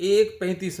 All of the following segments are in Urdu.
135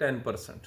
10%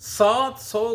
700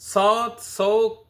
700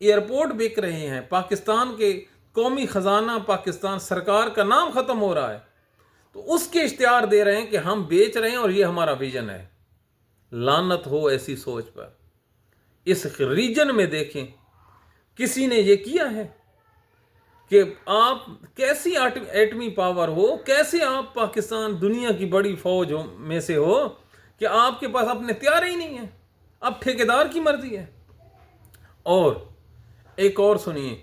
ایئرپورٹ بک رہے ہیں، پاکستان کے قومی خزانہ پاکستان سرکار کا نام ختم ہو رہا ہے، تو اس کے اشتہار دے رہے ہیں کہ ہم بیچ رہے ہیں اور یہ ہمارا ویژن ہے۔ لعنت ہو ایسی سوچ پر۔ اس ریجن میں دیکھیں کسی نے یہ کیا ہے کہ آپ کیسی ایٹمی پاور ہو، کیسے آپ پاکستان دنیا کی بڑی فوج میں سے ہو کہ آپ کے پاس اپنے ہتھیار ہی نہیں ہیں، اب ٹھیکیدار کی مرضی ہے۔ اور ایک اور سنیے،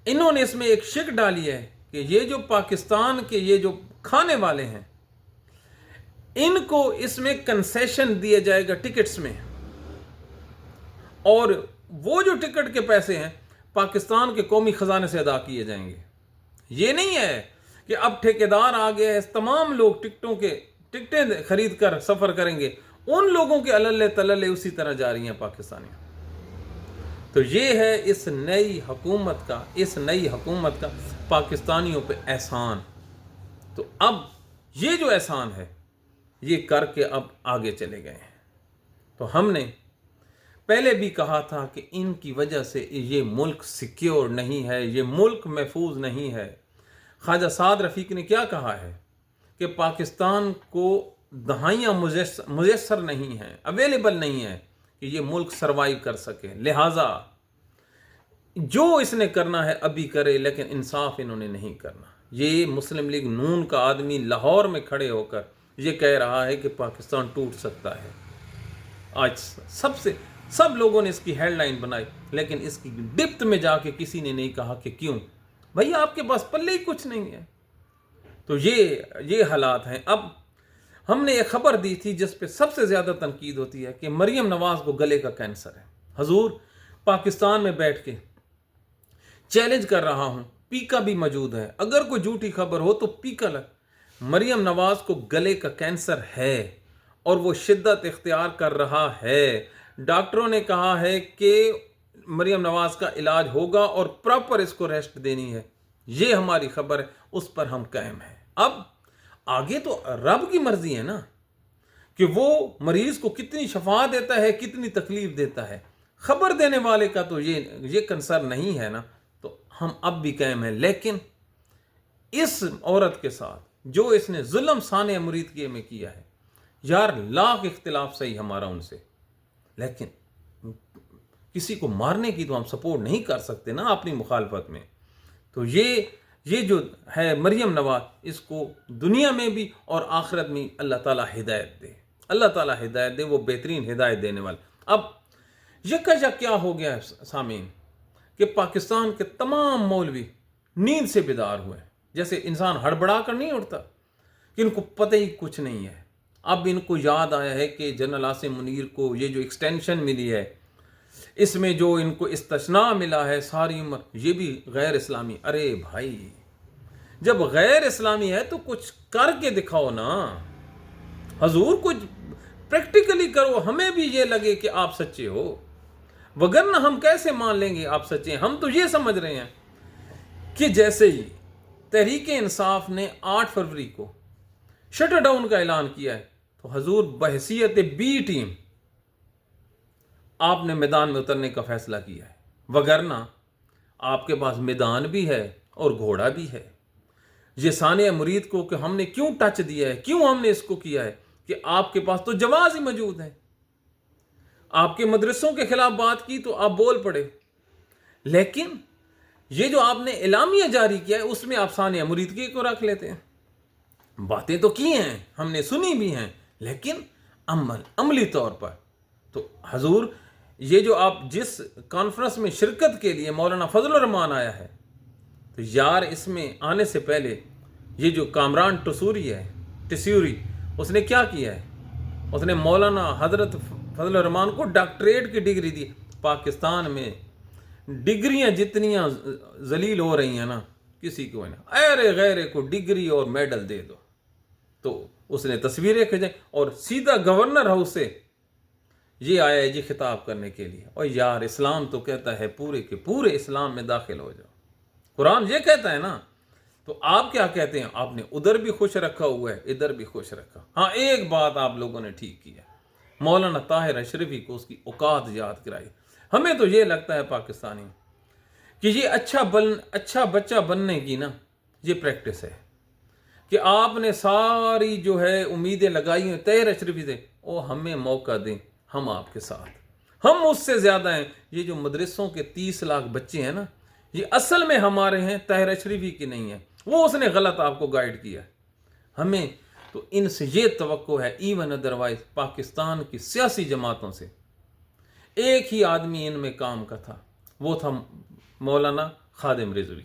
انہوں نے اس میں ایک شک ڈالی ہے کہ یہ جو پاکستان کے یہ جو کھانے والے ہیں ان کو اس میں کنسیشن دیا جائے گا ٹکٹس میں، اور وہ جو ٹکٹ کے پیسے ہیں پاکستان کے قومی خزانے سے ادا کیے جائیں گے۔ یہ نہیں ہے کہ اب ٹھیکیدار آ گئے ہیں، تمام لوگ ٹکٹیں خرید کر سفر کریں گے، ان لوگوں کے عللے تللے اسی طرح جاری ہیں پاکستانی۔ تو یہ ہے اس نئی حکومت کا پاکستانیوں پہ احسان۔ تو اب یہ جو احسان ہے یہ کر کے اب آگے چلے گئے ہیں۔ تو ہم نے پہلے بھی کہا تھا کہ ان کی وجہ سے یہ ملک سیکیور نہیں ہے، یہ ملک محفوظ نہیں ہے۔ خواجہ سعد رفیق نے کیا کہا ہے کہ پاکستان کو دہائیاں میسر نہیں ہیں، اویلیبل نہیں ہے کہ یہ ملک سروائیو کر سکے، لہٰذا جو اس نے کرنا ہے ابھی کرے، لیکن انصاف انہوں نے نہیں کرنا۔ یہ مسلم لیگ نون کا آدمی لاہور میں کھڑے ہو کر یہ کہہ رہا ہے کہ پاکستان ٹوٹ سکتا ہے۔ آج سب لوگوں نے اس کی ہیڈ لائن بنائی، لیکن اس کی ڈپتھ میں جا کے کسی نے نہیں کہا کہ کیوں بھائی آپ کے پاس پلے ہی کچھ نہیں ہے۔ تو یہ حالات ہیں۔ اب ہم نے ایک خبر دی تھی جس پہ سب سے زیادہ تنقید ہوتی ہے کہ مریم نواز کو گلے کا کینسر ہے۔ حضور پاکستان میں بیٹھ کے چیلنج کر رہا ہوں، پیکا بھی موجود ہے، اگر کوئی جھوٹی خبر ہو تو پیکا مریم نواز کو گلے کا کینسر ہے اور وہ شدت اختیار کر رہا ہے۔ ڈاکٹروں نے کہا ہے کہ مریم نواز کا علاج ہوگا اور پراپر اس کو ریسٹ دینی ہے۔ یہ ہماری خبر ہے، اس پر ہم قائم ہیں۔ اب آگے تو رب کی مرضی ہے نا کہ وہ مریض کو کتنی شفا دیتا ہے، کتنی تکلیف دیتا ہے۔ خبر دینے والے کا تو یہ کنسرن نہیں ہے نا، تو ہم اب بھی قائم ہیں۔ لیکن اس عورت کے ساتھ جو اس نے ظلم ثانیہ مریدکیے میں کیا ہے، یار لاکھ اختلاف صحیح ہمارا ان سے، لیکن کسی کو مارنے کی تو ہم سپورٹ نہیں کر سکتے نا اپنی مخالفت میں۔ تو یہ جو ہے مریم نواز، اس کو دنیا میں بھی اور آخرت میں اللہ تعالیٰ ہدایت دے، اللہ تعالیٰ ہدایت دے، وہ بہترین ہدایت دینے والا۔ اب یکا کیا ہو گیا ہے سامعین کہ پاکستان کے تمام مولوی نیند سے بیدار ہوئے، جیسے انسان ہڑبڑا کر نہیں اٹھتا کہ ان کو پتہ ہی کچھ نہیں ہے۔ اب ان کو یاد آیا ہے کہ جنرل عاصم منیر کو یہ جو ایکسٹینشن ملی ہے، اس میں جو ان کو استثناء ملا ہے ساری عمر، یہ بھی غیر اسلامی۔ ارے بھائی جب غیر اسلامی ہے تو کچھ کر کے دکھاؤ نا حضور، کچھ پریکٹیکلی کرو، ہمیں بھی یہ لگے کہ آپ سچے ہو، وگرنہ ہم کیسے مان لیں گے آپ سچے ہیں؟ ہم تو یہ سمجھ رہے ہیں کہ جیسے ہی تحریک انصاف نے 8 فروری کو شٹر ڈاؤن کا اعلان کیا ہے تو حضور بحیثیت بی ٹیم آپ نے میدان میں اترنے کا فیصلہ کیا ہے، وگرنہ آپ کے پاس میدان بھی ہے اور گھوڑا بھی ہے۔ یہ ثانیہ مرید کو کہ ہم نے کیوں ٹچ دیا ہے، کیوں ہم نے اس کو کیا ہے، کہ آپ کے پاس تو جواز ہی موجود ہے۔ آپ کے مدرسوں کے خلاف بات کی تو آپ بول پڑے، لیکن یہ جو آپ نے اعلامیہ جاری کیا ہے اس میں آپ ثانیہ مریدکی کو رکھ لیتے ہیں۔ باتیں تو کی ہیں، ہم نے سنی بھی ہیں، لیکن عملی طور پر تو حضور یہ جو آپ جس کانفرنس میں شرکت کے لیے مولانا فضل الرحمان آیا ہے، تو یار اس میں آنے سے پہلے یہ جو کامران ٹسوری اس نے کیا کیا ہے؟ اس نے مولانا حضرت فضل الرحمان کو ڈاکٹریٹ کی ڈگری دی۔ پاکستان میں ڈگریاں جتنیاں ذلیل ہو رہی ہیں نا، کسی کو نا غیرے کو ڈگری اور میڈل دے دو، تو اس نے تصویریں کھینچیں اور سیدھا گورنر ہاؤس سے یہ آیا ہے جی خطاب کرنے کے لیے۔ اور یار اسلام تو کہتا ہے پورے کے پورے اسلام میں داخل ہو جاؤ، قرآن یہ کہتا ہے نا، تو آپ کیا کہتے ہیں؟ آپ نے ادھر بھی خوش رکھا ہوا ہے، ادھر بھی خوش رکھا۔ ہاں ایک بات آپ لوگوں نے ٹھیک کی ہے، مولانا طاہر اشرفی کو اس کی اوقات یاد کرائی۔ ہمیں تو یہ لگتا ہے پاکستانی کہ یہ اچھا بچہ بننے کی نا یہ پریکٹس ہے کہ آپ نے ساری جو ہے امیدیں لگائی ہیں طاہر اشرفی سے، وہ ہمیں موقع دیں، ہم آپ کے ساتھ، ہم اس سے زیادہ ہیں۔ یہ جو مدرسوں کے 30 لاکھ بچے ہیں نا، یہ اصل میں ہمارے ہیں، طاہر اشرفی کی نہیں ہے، وہ اس نے غلط آپ کو گائیڈ کیا ہے۔ ہمیں تو ان سے یہ توقع ہے، ایون ادروائز پاکستان کی سیاسی جماعتوں سے ایک ہی آدمی ان میں کام کا تھا، وہ تھا مولانا خادم رضوی۔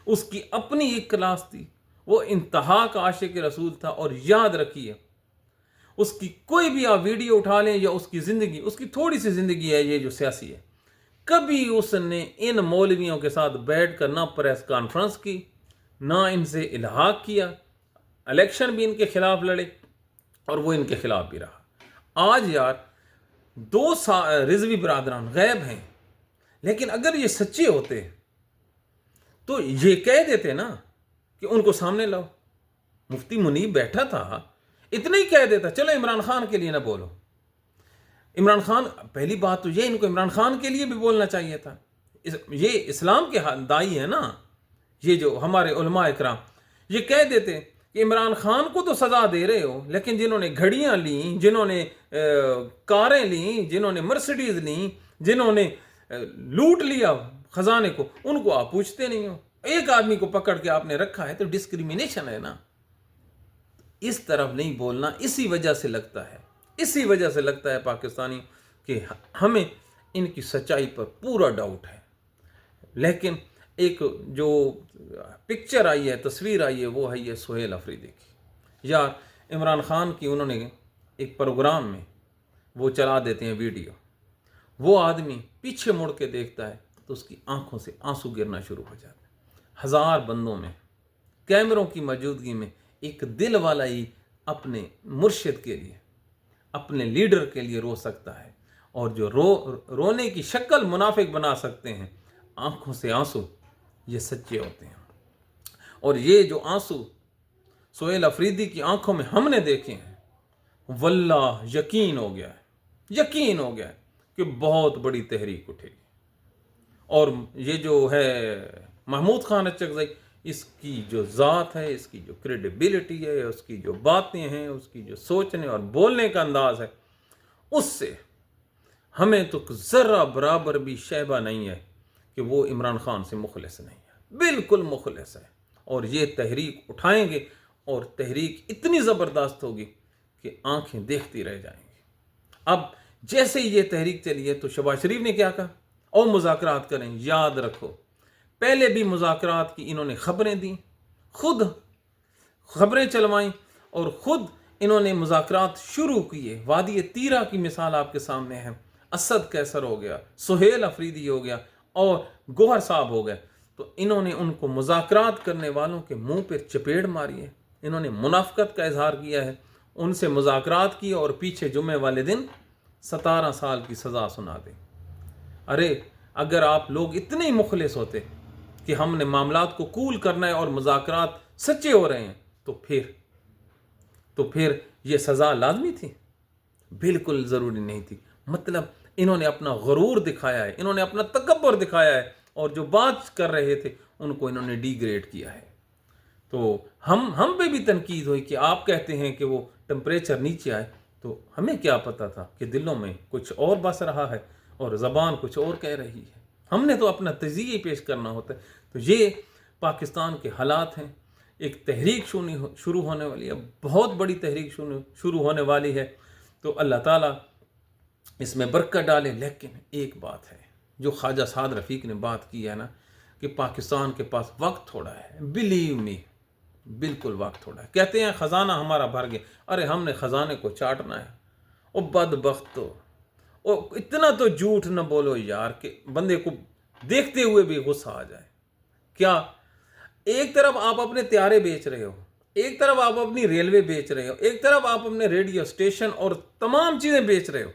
اس کی اپنی ایک کلاس تھی، وہ انتہا کا عاشق رسول تھا، اور یاد رکھیے اس کی کوئی بھی آپ ویڈیو اٹھا لیں یا اس کی زندگی، اس کی تھوڑی سی زندگی ہے یہ جو سیاسی ہے، کبھی اس نے ان مولویوں کے ساتھ بیٹھ کر نہ پریس کانفرنس کی، نہ ان سے الحاق کیا، الیکشن بھی ان کے خلاف لڑے اور وہ ان کے خلاف بھی رہا۔ آج یار رضوی برادران غائب ہیں، لیکن اگر یہ سچے ہوتے تو یہ کہہ دیتے نا کہ ان کو سامنے لاؤ۔ مفتی منیب بیٹھا تھا، اتنا ہی کہہ دیتا، چلو عمران خان کے لیے نہ بولو۔ عمران خان، پہلی بات تو یہ ان کو عمران خان کے لیے بھی بولنا چاہیے تھا۔ یہ اسلام کے دائی ہیں نا، یہ جو ہمارے علماء اکرام، یہ کہہ دیتے کہ عمران خان کو تو سزا دے رہے ہو، لیکن جنہوں نے گھڑیاں لیں، جنہوں نے کاریں لیں، جنہوں نے مرسڈیز لیں، جنہوں نے لوٹ لیا خزانے کو، ان کو آپ پوچھتے نہیں ہو۔ ایک آدمی کو پکڑ کے آپ نے رکھا ہے تو ڈسکریمنیشن ہے نا۔ اس طرف نہیں بولنا، اسی وجہ سے لگتا ہے پاکستانی کہ ہمیں ان کی سچائی پر پورا ڈاؤٹ ہے۔ لیکن ایک جو پکچر آئی ہے، تصویر آئی ہے، وہ ہے یہ سہیل افریدی کی۔ یار عمران خان کی انہوں نے ایک پروگرام میں وہ چلا دیتے ہیں ویڈیو، وہ آدمی پیچھے مڑ کے دیکھتا ہے تو اس کی آنکھوں سے آنسو گرنا شروع ہو جاتا ہے۔ 1000 بندوں میں، کیمروں کی موجودگی میں، ایک دل والا ہی اپنے مرشد کے لیے، اپنے لیڈر کے لیے رو سکتا ہے، اور جو رونے کی شکل منافق بنا سکتے ہیں، آنکھوں سے آنسو، یہ سچے ہوتے ہیں۔ اور یہ جو آنسو سہیل افریدی کی آنکھوں میں ہم نے دیکھے ہیں، واللہ یقین ہو گیا ہے کہ بہت بڑی تحریک اٹھے گی۔ اور یہ جو ہے محمود خان اچکزئی، اس کی جو ذات ہے، اس کی جو کریڈیبلٹی ہے، اس کی جو باتیں ہیں، اس کی جو سوچنے اور بولنے کا انداز ہے، اس سے ہمیں تو ذرہ برابر بھی شائبہ نہیں ہے کہ وہ عمران خان سے مخلص نہیں ہے، بالکل مخلص ہے۔ اور یہ تحریک اٹھائیں گے، اور تحریک اتنی زبردست ہوگی کہ آنکھیں دیکھتی رہ جائیں گی۔ اب جیسے ہی یہ تحریک چلی ہے تو شہباز شریف نے کیا کہا، اور مذاکرات کریں۔ یاد رکھو، پہلے بھی مذاکرات کی انہوں نے خبریں دیں، خود خبریں چلوائیں، اور خود انہوں نے مذاکرات شروع کیے۔ وادی تیرہ کی مثال آپ کے سامنے ہے، اسد قیصر ہو گیا، سہیل افریدی ہو گیا، اور گوہر صاحب ہو گئے، تو انہوں نے ان کو مذاکرات کرنے والوں کے منہ پہ چپیڑ ماری ہے، انہوں نے منافقت کا اظہار کیا ہے، ان سے مذاکرات کی، اور پیچھے جمعے والے دن 17 سال کی سزا سنا دیں۔ ارے اگر آپ لوگ اتنے ہی مخلص ہوتے کہ ہم نے معاملات کو کول کرنا ہے اور مذاکرات سچے ہو رہے ہیں، تو پھر یہ سزا لازمی تھی؟ بالکل ضروری نہیں تھی۔ مطلب انہوں نے اپنا غرور دکھایا ہے، انہوں نے اپنا تکبر دکھایا ہے، اور جو بات کر رہے تھے ان کو انہوں نے ڈی گریڈ کیا ہے۔ تو ہم پہ بھی تنقید ہوئی کہ آپ کہتے ہیں کہ وہ ٹمپریچر نیچے آئے، تو ہمیں کیا پتا تھا کہ دلوں میں کچھ اور بس رہا ہے اور زبان کچھ اور کہہ رہی ہے۔ ہم نے تو اپنا تجزیہ پیش کرنا ہوتا ہے۔ تو یہ پاکستان کے حالات ہیں، ایک تحریک شروع ہونے والی ہے، بہت بڑی تحریک شروع ہونے والی ہے، تو اللہ تعالیٰ اس میں برکت ڈالے۔ لیکن ایک بات ہے جو خواجہ سعد رفیق نے بات کی ہے نا، کہ پاکستان کے پاس وقت تھوڑا ہے، بلیو می، بالکل وقت تھوڑا ہے۔ کہتے ہیں خزانہ ہمارا بھر گیا، ارے ہم نے خزانے کو چاٹنا ہے۔ او بدبخت، تو اتنا تو جھوٹ نہ بولو یار کہ بندے کو دیکھتے ہوئے بھی غصہ آ جائے۔ کیا ایک طرف آپ اپنے طیارے بیچ رہے ہو، ایک طرف آپ اپنی ریلوے بیچ رہے ہو، ایک طرف آپ اپنے ریڈیو اسٹیشن اور تمام چیزیں بیچ رہے ہو،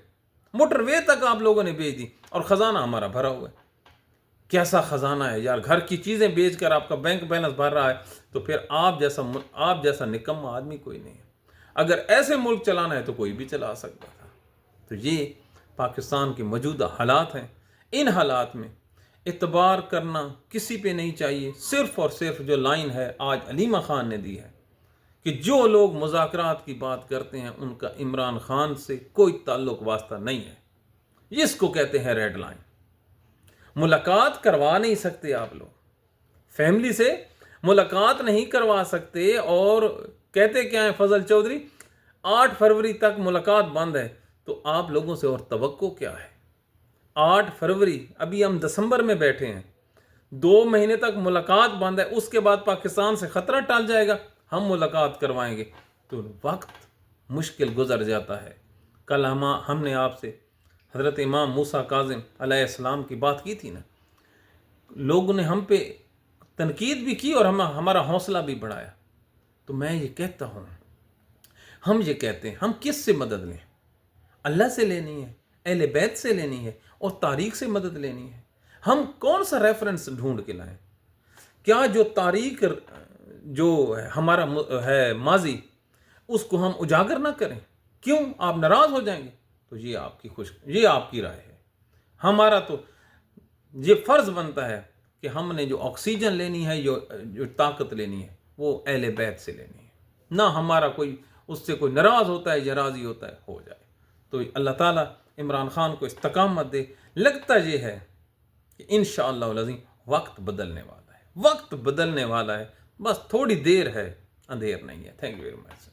موٹر وے تک آپ لوگوں نے بیچ دی، اور خزانہ ہمارا بھرا ہوا ہے۔ کیسا خزانہ ہے یار، گھر کی چیزیں بیچ کر آپ کا بینک بیلنس بھر رہا ہے، تو پھر آپ جیسا نکما آدمی کوئی نہیں ہے۔ اگر ایسے ملک چلانا ہے تو کوئی بھی چلا سکتا تھا۔ تو یہ پاکستان کے موجودہ حالات ہیں۔ ان حالات میں اعتبار کرنا کسی پہ نہیں چاہیے، صرف اور صرف جو لائن ہے آج علیمہ خان نے دی ہے کہ جو لوگ مذاکرات کی بات کرتے ہیں ان کا عمران خان سے کوئی تعلق واسطہ نہیں ہے، اس کو کہتے ہیں ریڈ لائن۔ ملاقات کروا نہیں سکتے آپ لوگ، فیملی سے ملاقات نہیں کروا سکتے، اور کہتے کیا ہیں فضل چودھری 8 فروری تک ملاقات بند ہے، تو آپ لوگوں سے اور توقع کیا ہے؟ 8 فروری، ابھی ہم دسمبر میں بیٹھے ہیں، 2 مہینے تک ملاقات بند ہے، اس کے بعد پاکستان سے خطرہ ٹال جائے گا، ہم ملاقات کروائیں گے، تو وقت مشکل گزر جاتا ہے۔ کل ہم نے آپ سے حضرت امام موسیٰ کاظم علیہ السلام کی بات کی تھی نا، لوگوں نے ہم پہ تنقید بھی کی اور ہمارا حوصلہ بھی بڑھایا، تو میں یہ کہتا ہوں، ہم یہ کہتے ہیں ہم کس سے مدد لیں؟ اللہ سے لینی ہے، اہل بیت سے لینی ہے، اور تاریخ سے مدد لینی ہے۔ ہم کون سا ریفرنس ڈھونڈ کے لائیں؟ کیا جو تاریخ جو ہمارا ہے ماضی، اس کو ہم اجاگر نہ کریں؟ کیوں آپ ناراض ہو جائیں گے؟ تو یہ آپ کی رائے ہے۔ ہمارا تو یہ فرض بنتا ہے کہ ہم نے جو آکسیجن لینی ہے، جو طاقت لینی ہے، وہ اہل بیت سے لینی ہے، نہ ہمارا کوئی اس سے کوئی ناراض ہوتا ہے یا راضی ہوتا ہے، ہو جائے۔ تو اللہ تعالیٰ عمران خان کو استقامت دے۔ لگتا یہ ہے کہ انشاءاللہ العظیم وقت بدلنے والا ہے، وقت بدلنے والا ہے، بس تھوڑی دیر ہے، اندھیر نہیں ہے۔ Thank you very much.